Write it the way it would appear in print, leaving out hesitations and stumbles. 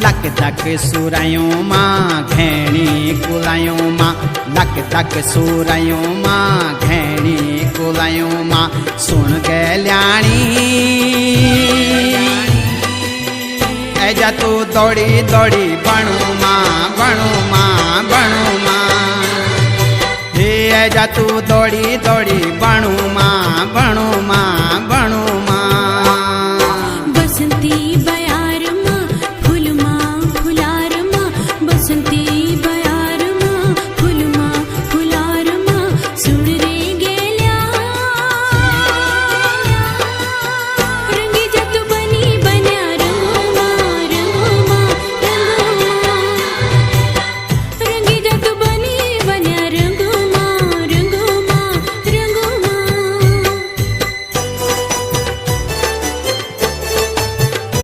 luck तक सुरायों माँ घेणी कुलायों माँ लक तक सुरायों माँ घेणी कुलायों माँ सुन गल्याणी ऐजा तू दौड़ी दौड़ी बनू माँ बनू माँ बनू माँ हे ऐजा तू दौड़ी दौड़ी बनू माँ बनू माँ बनू माँ बसंती बया